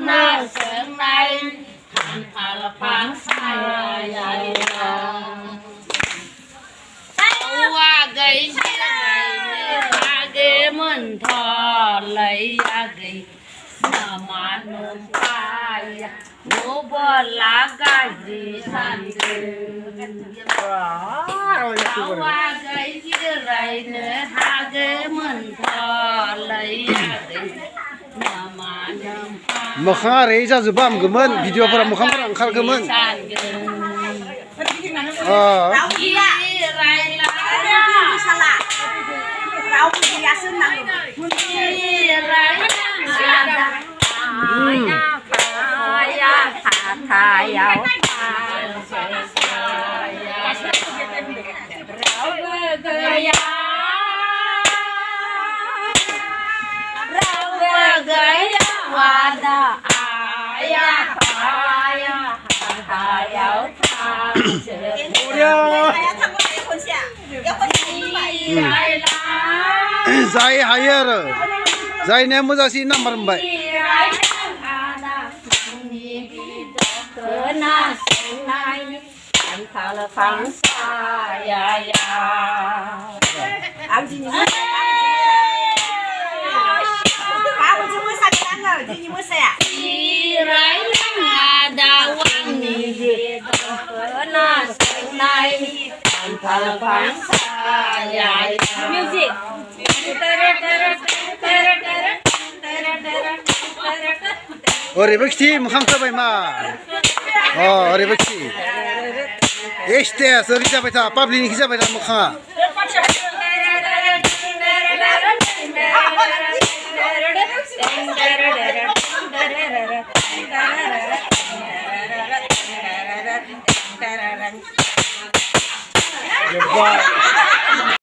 na sớm nay hàn hà là phán sai dài qua gầy ra ghế mình thò lấy gầy mà nôm phai nô bò lá gai gì san qua gầy rầy nữa ha ghế mình thò lấy gầy mokhang rei ja zubam gemen video para mokhang para angkar gemen Wada ayah ayah ayah zai higher zai ne mo jasi number mbai na sunai anh thà là phẳng xa ya ya anh gì nữa đi mua xe rải lăng đào quang nhị về đó na sơn này anh thà là phán xa dài music ore bekti mokhang ka bai ma ore bekti este sori ja bai ta public ni ja bai ta mokhang Goodbye.